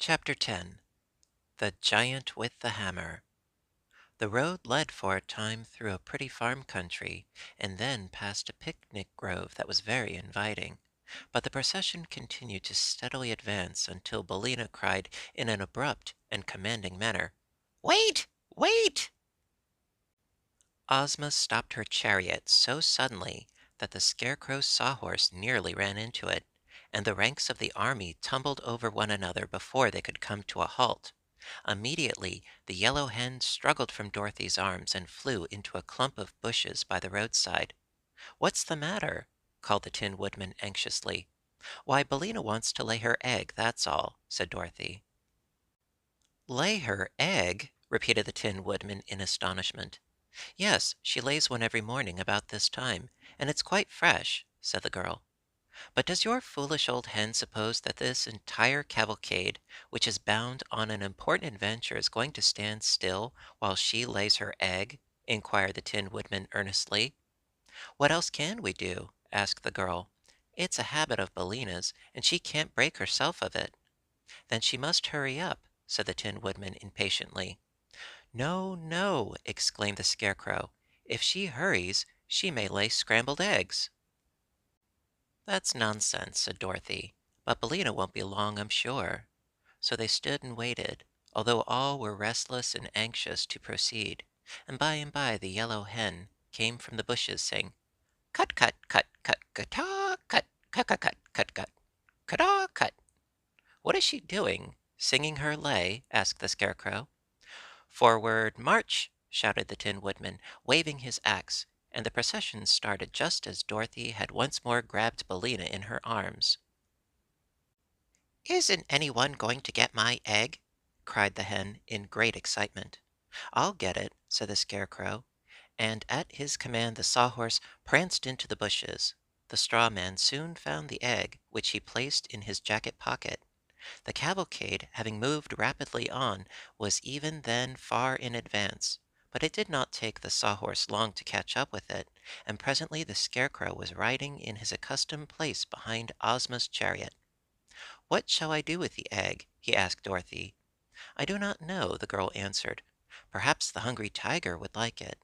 Chapter 10. The Giant with the Hammer. The road led for a time through a pretty farm country, and then past a picnic grove that was very inviting. But the procession continued to steadily advance until Bellina cried in an abrupt and commanding manner, "Wait! Wait!" Ozma stopped her chariot so suddenly that the Scarecrow's sawhorse nearly ran into it, and the ranks of the army tumbled over one another before they could come to a halt. Immediately the yellow hen struggled from Dorothy's arms and flew into a clump of bushes by the roadside. "What's the matter?" called the Tin Woodman anxiously. "Why, Bellina wants to lay her egg, that's all," said Dorothy. "Lay her egg?" repeated the Tin Woodman in astonishment. "Yes, she lays one every morning about this time, and it's quite fresh," said the girl. "But does your foolish old hen suppose that this entire cavalcade, which is bound on an important adventure, is going to stand still while she lays her egg?" inquired the Tin Woodman earnestly. "What else can we do?" asked the girl. "It's a habit of Bellina's, and she can't break herself of it." "Then she must hurry up," said the Tin Woodman impatiently. "No, no!" exclaimed the Scarecrow. "If she hurries, she may lay scrambled eggs." "That's nonsense," said Dorothy. "But Bellina won't be long, I'm sure." So they stood and waited, although all were restless and anxious to proceed, and by the yellow hen came from the bushes, saying, "Cut, cut, cut, cut, cut-ah, cut, cut, cut, cut, cut, cut, cut-ah, cut." "What is she doing? Singing her lay?" asked the Scarecrow. "Forward, march!" shouted the Tin Woodman, waving his axe, and the procession started just as Dorothy had once more grabbed Bellina in her arms. "Isn't anyone going to get my egg?" cried the hen in great excitement. "I'll get it," said the Scarecrow, and at his command the Sawhorse pranced into the bushes. The straw man soon found the egg, which he placed in his jacket pocket. The cavalcade, having moved rapidly on, was even then far in advance, but it did not take the Sawhorse long to catch up with it, and presently the Scarecrow was riding in his accustomed place behind Ozma's chariot. "What shall I do with the egg?" he asked Dorothy. "I do not know," the girl answered. "Perhaps the Hungry Tiger would like it."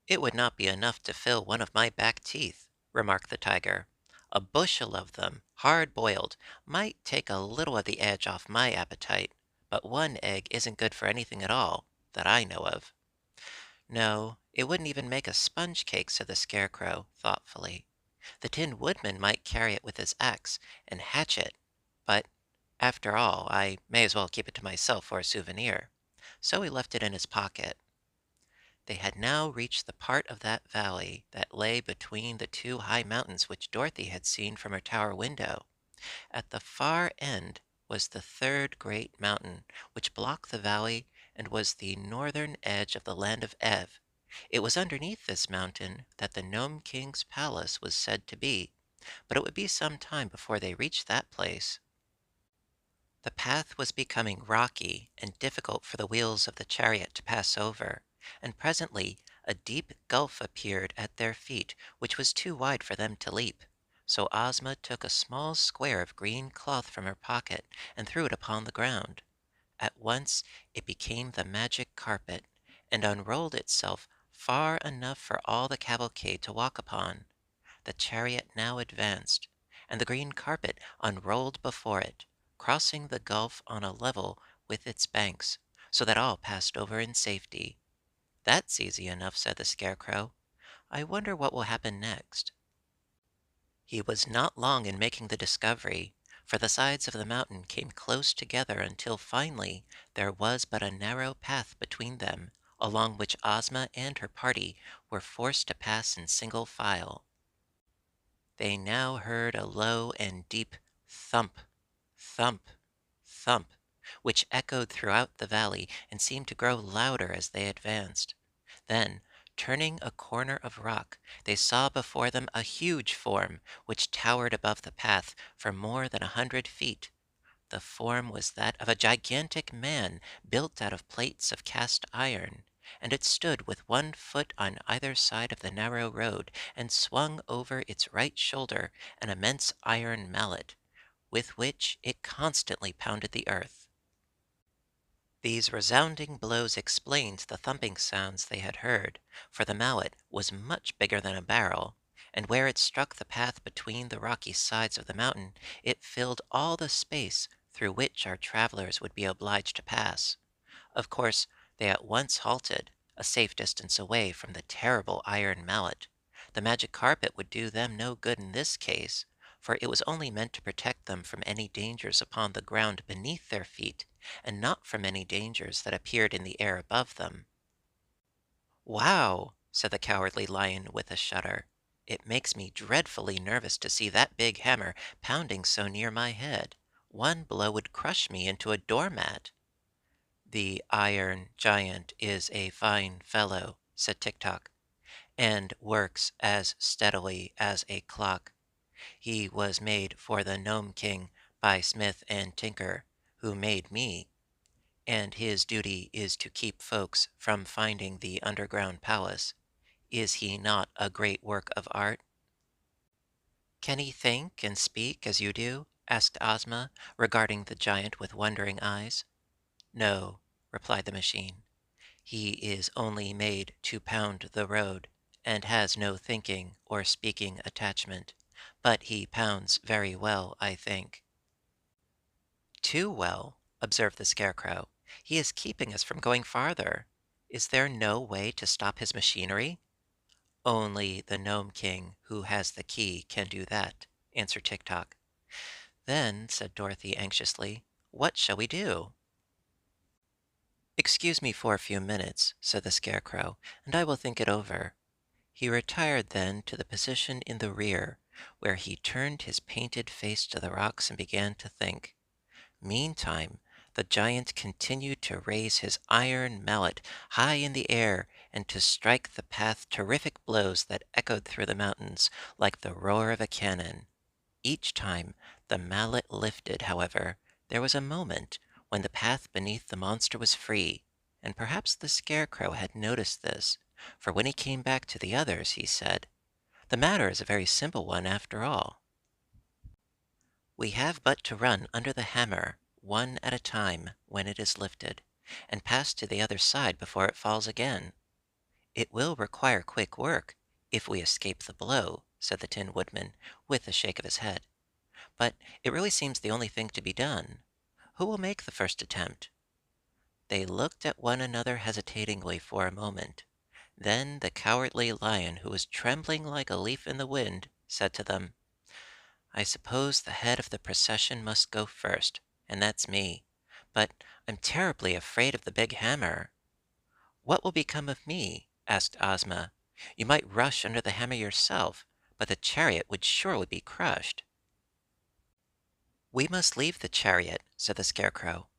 "It would not be enough to fill one of my back teeth," remarked the Tiger. "A bushel of them, hard boiled, might take a little of the edge off my appetite, but one egg isn't good for anything at all, that I know of." "No, it wouldn't even make a sponge cake," said the Scarecrow, thoughtfully. "The Tin Woodman might carry it with his axe and hatch it, but, after all, I may as well keep it to myself for a souvenir." So he left it in his pocket. They had now reached the part of that valley that lay between the two high mountains which Dorothy had seen from her tower window. At the far end was the third great mountain, which blocked the valley and was the northern edge of the land of Ev. It was underneath this mountain that the Gnome King's palace was said to be, but it would be some time before they reached that place. The path was becoming rocky and difficult for the wheels of the chariot to pass over, and presently a deep gulf appeared at their feet which was too wide for them to leap. So Ozma took a small square of green cloth from her pocket and threw it upon the ground. At once it became the magic carpet, and unrolled itself far enough for all the cavalcade to walk upon. The chariot now advanced, and the green carpet unrolled before it, crossing the gulf on a level with its banks, so that all passed over in safety. "That's easy enough," said the Scarecrow. "I wonder what will happen next." He was not long in making the discovery, for the sides of the mountain came close together until finally there was but a narrow path between them, along which Ozma and her party were forced to pass in single file. They now heard a low and deep thump, thump, thump, which echoed throughout the valley and seemed to grow louder as they advanced. Then, turning a corner of rock, they saw before them a huge form which towered above the path for more than 100 feet. The form was that of a gigantic man built out of plates of cast iron, and it stood with one foot on either side of the narrow road, and swung over its right shoulder an immense iron mallet, with which it constantly pounded the earth. These resounding blows explained the thumping sounds they had heard, for the mallet was much bigger than a barrel, and where it struck the path between the rocky sides of the mountain, it filled all the space through which our travelers would be obliged to pass. Of course, they at once halted, a safe distance away from the terrible iron mallet. The magic carpet would do them no good in this case, for it was only meant to protect them from any dangers upon the ground beneath their feet, and not from any dangers that appeared in the air above them. "Wow!" said the Cowardly Lion with a shudder. "It makes me dreadfully nervous to see that big hammer pounding so near my head. One blow would crush me into a doormat." "The Iron Giant is a fine fellow," said Tik Tok, "and works as steadily as a clock. He was made for the Gnome King by Smith and Tinker, who made me, and his duty is to keep folks from finding the underground palace. Is he not a great work of art?" "Can he think and speak as you do?" asked Ozma, regarding the giant with wondering eyes. "No," replied the machine. "He is only made to pound the road, and has no thinking or speaking attachment. But he pounds very well, I think." "Too well," observed the Scarecrow. "He is keeping us from going farther. Is there no way to stop his machinery?" "Only the Gnome King, who has the key, can do that," answered Tik Tok. "Then," said Dorothy anxiously, "what shall we do?" "Excuse me for a few minutes," said the Scarecrow, "and I will think it over." He retired then to the position in the rear, where he turned his painted face to the rocks and began to think. Meantime, the giant continued to raise his iron mallet high in the air and to strike the path terrific blows that echoed through the mountains like the roar of a cannon. Each time the mallet lifted, however, there was a moment when the path beneath the monster was free, and perhaps the Scarecrow had noticed this, for when he came back to the others, he said, "The matter is a very simple one after all. We have but to run under the hammer, one at a time, when it is lifted, and pass to the other side before it falls again. It will require quick work, if we escape the blow," said the Tin Woodman, with a shake of his head. "But it really seems the only thing to be done. Who will make the first attempt?" They looked at one another hesitatingly for a moment. Then the Cowardly Lion, who was trembling like a leaf in the wind, said to them, "I suppose the head of the procession must go first, and that's me. But I'm terribly afraid of the big hammer." "What will become of me?" asked Ozma. "You might rush under the hammer yourself, but the chariot would surely be crushed." "We must leave the chariot," said the Scarecrow,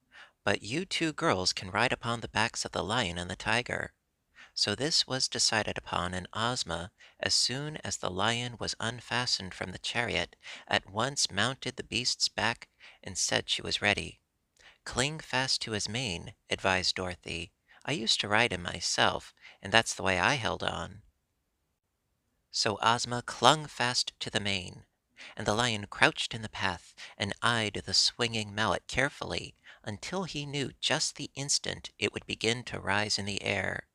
"but you two girls can ride upon the backs of the lion and the tiger." So this was decided upon, and Ozma, as soon as the lion was unfastened from the chariot, at once mounted the beast's back and said she was ready. "Cling fast to his mane," advised Dorothy. "I used to ride him myself, and that's the way I held on." So Ozma clung fast to the mane, and the lion crouched in the path and eyed the swinging mallet carefully until he knew just the instant it would begin to rise in the air.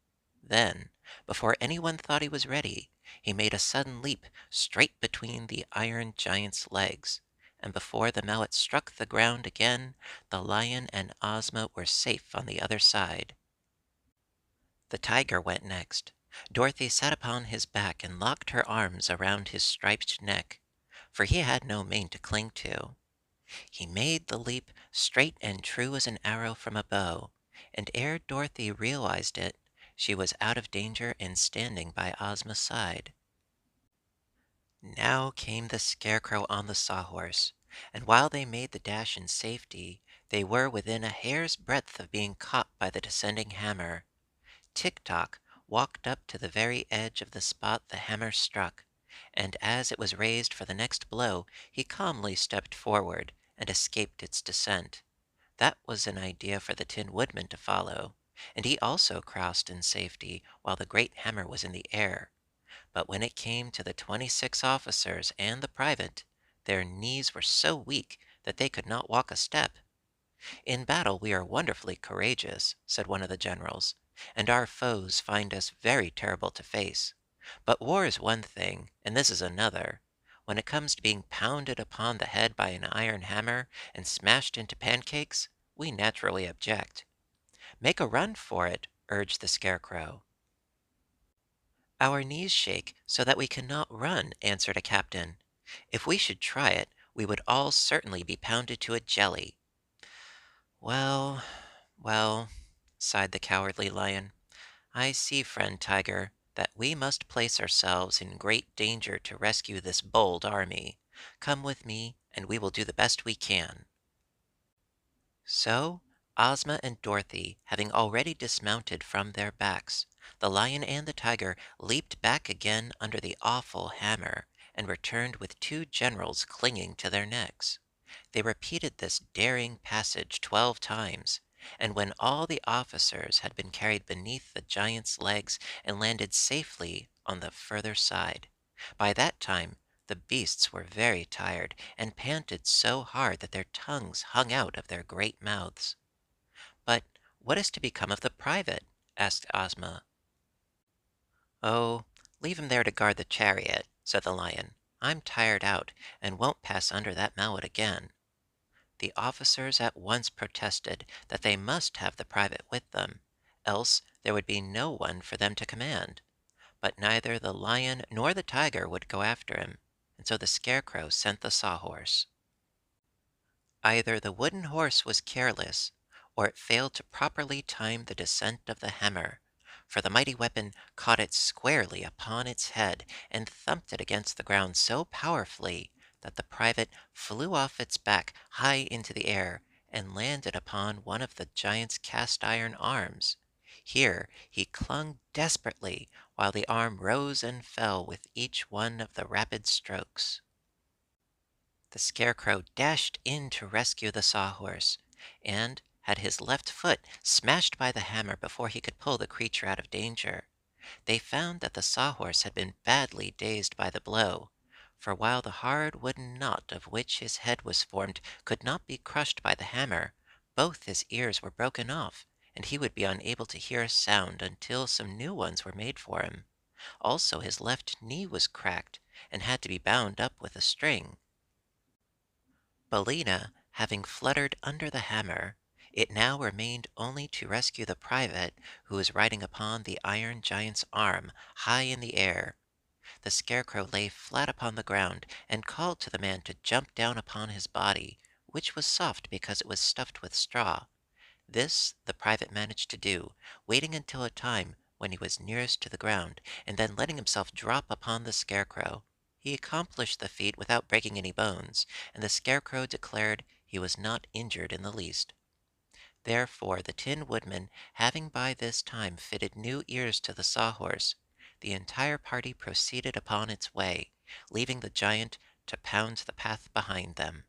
Then, before anyone thought he was ready, he made a sudden leap straight between the Iron Giant's legs, and before the mallet struck the ground again, the lion and Ozma were safe on the other side. The tiger went next. Dorothy sat upon his back and locked her arms around his striped neck, for he had no mane to cling to. He made the leap straight and true as an arrow from a bow, and ere Dorothy realized it, she was out of danger and standing by Ozma's side. Now came the Scarecrow on the Sawhorse, and while they made the dash in safety, they were within a hair's breadth of being caught by the descending hammer. Tik Tok walked up to the very edge of the spot the hammer struck, and as it was raised for the next blow, he calmly stepped forward and escaped its descent. That was an idea for the Tin Woodman to follow, and he also crossed in safety while the great hammer was in the air. But when it came to the 26 officers and the private, their knees were so weak that they could not walk a step. "In battle we are wonderfully courageous," said one of the generals, "and our foes find us very terrible to face. But war is one thing, and this is another. When it comes to being pounded upon the head by an iron hammer and smashed into pancakes, we naturally object." "Make a run for it," urged the Scarecrow. "Our knees shake so that we cannot run," answered a captain. "If we should try it, we would all certainly be pounded to a jelly." "Well, well," sighed the Cowardly Lion, "I see, friend Tiger, that we must place ourselves in great danger to rescue this bold army. Come with me, and we will do the best we can." So, Ozma and Dorothy having already dismounted from their backs, the Lion and the Tiger leaped back again under the awful hammer, and returned with two generals clinging to their necks. They repeated this daring passage 12 times, and when all the officers had been carried beneath the giant's legs and landed safely on the further side, by that time the beasts were very tired and panted so hard that their tongues hung out of their great mouths. "But what is to become of the private?" asked Ozma. "Oh, leave him there to guard the chariot," said the Lion. "I'm tired out, and won't pass under that mallet again." The officers at once protested that they must have the private with them, else there would be no one for them to command. But neither the Lion nor the Tiger would go after him, and so the Scarecrow sent the Sawhorse. Either the wooden horse was careless, or it failed to properly time the descent of the hammer, for the mighty weapon caught it squarely upon its head and thumped it against the ground so powerfully that the private flew off its back high into the air and landed upon one of the giant's cast iron arms. Here he clung desperately while the arm rose and fell with each one of the rapid strokes. The Scarecrow dashed in to rescue the Sawhorse, and had his left foot smashed by the hammer before he could pull the creature out of danger. They found that the Sawhorse had been badly dazed by the blow, for while the hard wooden knot of which his head was formed could not be crushed by the hammer, both his ears were broken off, and he would be unable to hear a sound until some new ones were made for him. Also his left knee was cracked, and had to be bound up with a string. Billina having fluttered under the hammer, it now remained only to rescue the private who was riding upon the iron giant's arm high in the air. The Scarecrow lay flat upon the ground and called to the man to jump down upon his body, which was soft because it was stuffed with straw. This the private managed to do, waiting until a time when he was nearest to the ground, and then letting himself drop upon the Scarecrow. He accomplished the feat without breaking any bones, and the Scarecrow declared he was not injured in the least. Therefore the Tin Woodman, having by this time fitted new ears to the Sawhorse, the entire party proceeded upon its way, leaving the giant to pound the path behind them.